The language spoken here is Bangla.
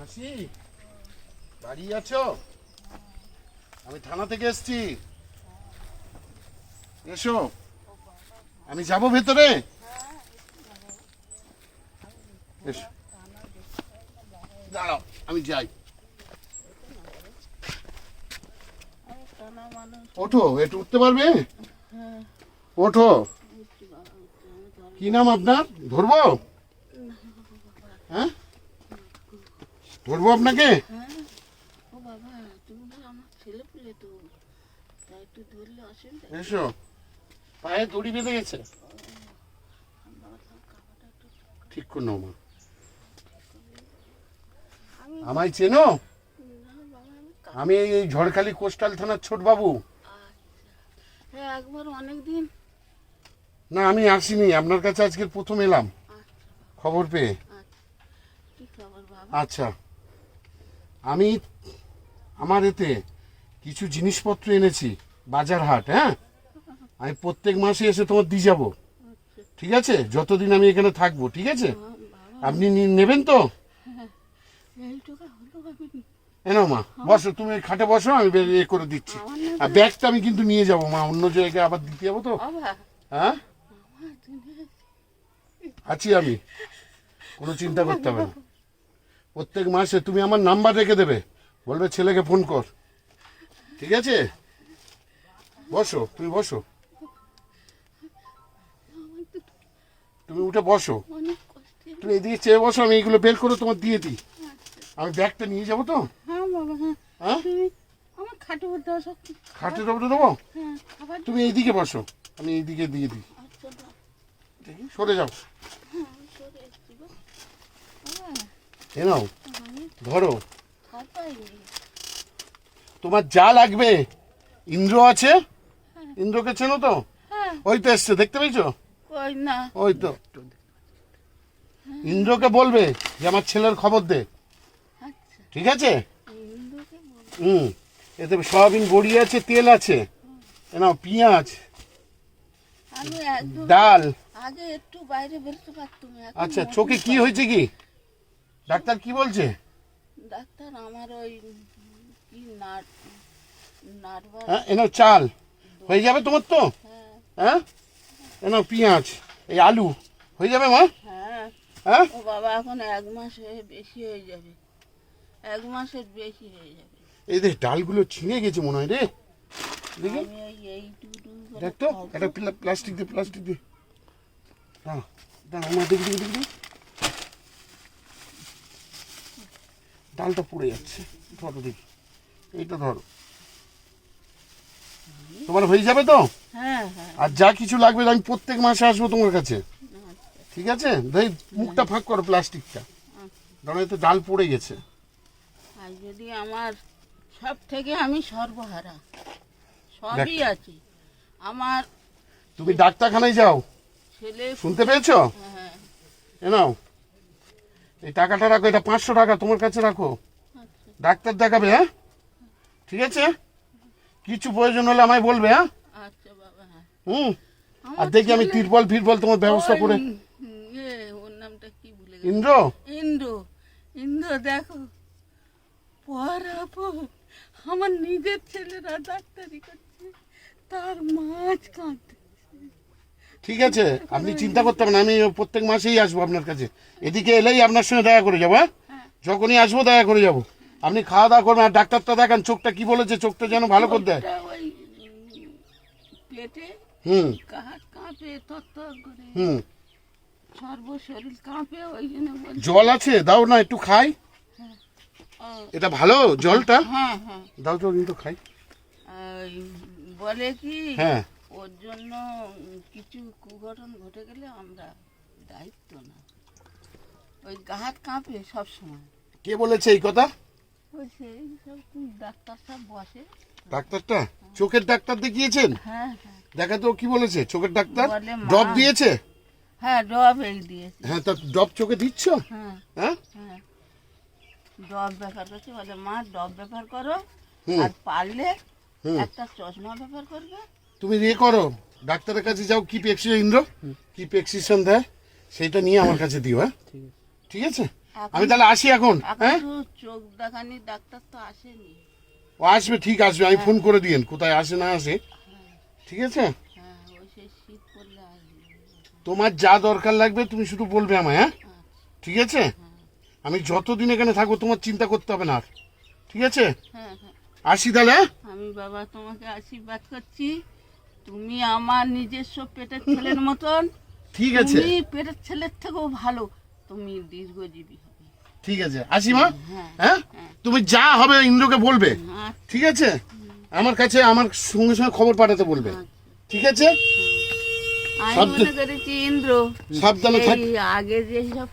মাসি বাড়ি আছো? আমি থানা থেকে এসছি। এসো, আমি যাব ভেতরে। এসো, দাঁড়াও আমি যাই। ওঠো, একটু উঠতে পারবে? ওঠো। কি নাম আপনার? ধরবো? হ্যাঁ, ধরবো আপনাকে? এসো, পায়ে দড়ি বেঁধে গেছে, ঠিক করে নাও। মা, আমায় চেনো? আমি এই ঝড়খালি কোস্টাল থানার ছোট বাবু। একবার অনেকদিন না, আমি আসিনি, আপনার কাছে আজকে প্রথম এলাম খবর পেয়ে। কি খবর বাবা? আচ্ছা, আমি আমার এতে কিছু জিনিসপত্র এনেছি, বাজার হাট। হ্যাঁ, আমি প্রত্যেক মাসে এসে তোমার দিয়ে যাবো, ঠিক আছে? যতদিন আমি এখানে থাকবো, ঠিক আছে? আপনি নেবেন তো? এইটুকু হলো আমি এনাও মা, বসো, তুমি খাটে বসো, আমি এ করে দিচ্ছি। আর ব্যাগটা আমি কিন্তু নিয়ে যাবো মা, অন্য জায়গায় আবার দিতে যাবো তো। বাবা হ্যাঁ, আছি আমি, কোনো চিন্তা করতে হবে না। প্রত্যেক মাসে তুমি আমার নাম্বার রেখে দেবে, বলবে ছেলেকে ফোন কর, ঠিক আছে? বসো, তুমি বসো, তুমি উঠে বসো, অনেক কষ্টে। তুমি এদিকে চেয়ে বসো, আমি এইগুলো বের করে তোমার দিয়ে দিই। আমি ব্যাগটা নিয়ে যাবো তো। হ্যাঁ বাবা, হ্যাঁ হ্যাঁ, তুমি আমার খাটে উঠে দাও সব। খাটের উপরে দেবো? হ্যাঁ খাবার তুমি এইদিকে বসো, আমি এইদিকে দিয়ে দিই। আচ্ছা দাও। দেখি, সরে যাও। হ্যাঁ আমি সরে এসছি গো বাবা। এ নাও, আমি ধরো। খাট পাইনি। তোমার যা লাগবে, ইন্দ্র আছে, ইন্দ্রকে চেনো তো? হ্যাঁ ওই তো এসছে, দেখতে পেয়েছো? কই না। ওই তো, ইন্দ্রকে বলবে যে আমার ছেলের খবর দে, আচ্ছা ঠিক আছে? ইন্দুকে বল। হুম, এতে সয়াবিন বড়ি আছে, তেল আছে, এ নাও পেঁয়াজ, আমি একদম ডাল। আগে একটু বাইরে বেরোতে পারতুম, এখন আচ্ছা, মোটেই চোখে কি হয়েছে কি? ডাক্তার কি বলছে? ডাক্তার আমার ওই কি নার্ভাস। হ্যাঁ, এ নাও চাল, হয়ে যাবে তোমার তো? হ্যাঁ হ্যাঁ, এ নাও পেঁয়াজ, এই আলু, হয়ে যাবে মা? হ্যাঁ হ্যাঁ, ও বাবা, এখন 1 মাস বেশি হয়ে যাবে, 1 মাসের বেশি হয়ে যাবে। এই দেখ ডালগুলো ছিঁড়ে গেছে মনে হয় রে, দেখি। আমি এইটুকু করে দেখ তো, খাবো। একটা প্লাস্টিক দিয়ে, প্লাস্টিক দিয়ে। দাঁড়া, দাঁড়া, আমার দেখি দেখি দেখি। ডালটা পুড়ে যাচ্ছে, ধরো দেখি, এইটা ধরো। তোমার হয়ে যাবে তো? হ্যাঁ হ্যাঁ আর যা কিছু লাগবে আমি প্রত্যেক মাসে আসবো তোমার কাছে, ঠিক আছে? দেখ, মুখটা ফাঁক করো প্লাস্টিকটা, ধরো এতে ডাল পড়ে গেছে। আর যদি আমার সব থেকে আমি সর্বহারা, সবই আছে আমার। তুমি ডাক্তারখানায় যাও, ছেলে শুনতে পেয়েছো? হ্যাঁ এ নাও, এই টাকাটা রাখো, এটা 500 টাকা তোমার কাছে রাখো, আচ্ছা ডাক্তার দেখাবে। হ্যাঁ, ঠিক আছে? কিছু প্রয়োজন হলে আমায় বলবে। হ্যাঁ, আচ্ছা বাবা। হ্যাঁ হুম। আর আমার দেখি আমি ছেলে- তিরপল ফিরপল তোমার ব্যবস্থা করে। ওর নামটা কি ভুলে গেছি। ইন্দ্র, ইন্দ্র, ইন্দ্র দেখো, পরাপর আমার নিজের ছেলেরা ডাক্তারি করছে, তার মাছ কাঁদছে। ঠিক আছে, আপনি চিন্তা করতে হবে না, আমি প্রত্যেক মাসেই আসবো আপনার কাছে। এদিকে এলেই আপনার সঙ্গে দেখা করে যাবো। হ্যাঁ, যখনই আসবো দেখা করে যাবো। আপনি খাওয়া দাওয়া করবেন, আর ডাক্তারটা দেখান, চোখটা কি বলেছে, চোখটা যেন ভালো করে দেয়। ওটা ওই পেটে হুম কাঁট কাঁপে তত্তর করে, হুম। সর্বশরীর কাঁপে, ওই জন্য বলছি। জল আছে, দাও না একটু খাই। ও, এটা ভালো জলটা, হ্যাঁ হ্যাঁ দাও তো কিন্তু খাই। ওই বলে কি হ্যাঁ, ওর জন্য কিছু কুঘটন ঘটে গেলে আমরা দায়িত্ব না, ওই গা হাত কাঁপে সব সময়। কে বলেছে এই কথা? ওই সেই সব ডাক্তার সব বসে। ডাক্তারটা? চোখের ডাক্তার দেখিয়েছেন? হ্যাঁ হ্যাঁ দেখা তো কি বলেছে চোখের ডাক্তার? বলে মা- ড্রপ দিয়েছে? হ্যাঁ ডব এই দিয়েছে। হ্যাঁ, তা ড্রপ চোখে দিচ্ছ? হ্যাঁ হ্যাঁ, হ্যাঁ ডব ব্যাপার করছে, বলে মা ডব ব্যাপার করো, হুম। আর পারলে হুম। একটা চশমা ব্যাপার করবে। তুমি ইয়ে করো, ডাক্তারের কাছে যাও, কি প্রেসক্রিপশন ইন্দ্র, কি প্রেসক্রিপশন দেয় সেইটা নিয়ে আমার কাছে দিও। হ্যাঁ, ঠিক আছে? আমি তাহলে আসি এখন, হ্যাঁ? তো চোখ দেখানি ডাক্তার তো আসেনি। ও আসবে, ঠিক আসবে, আমি ফোন করে দিয়েন কোথায় আসে না আসে, ঠিক আছে? হ্যাঁ, ওই সেই শীত পড়লে আসবে। তোমার যা দরকার লাগবে তুমি শুধু বলবে আমায়, হ্যাঁ? আচ্ছা, ঠিক আছে? আমি যতদিন এখানে থাকবো তোমার চিন্তা করতে হবে না আর, ঠিক আছে? হ্যাঁ হ্যাঁ। আসি তাহলে, হ্যাঁ? আমি বাবা তোমাকে আশীর্বাদ করছি, তুমি আমার নিজস্ব পেটের ছেলের মতন, ঠিক আছে, তুমি পেটের ছেলের থেকেও ভালো, তুমি দীর্ঘজীবী হবে। ঠিক আছে, আসি মা, হ্যাঁ হ্যাঁ? তুমি যা হবে ইন্দ্রকে বলবে, আচ্ছা, ঠিক আছে? আমার কাছে আমার সঙ্গে সঙ্গে খবর পাঠাতে বলবে, ঠিক আছে? আমি সাবধান- মনে করেছি ইন্দ্র সাবধানে থাক। এই আগে যে সব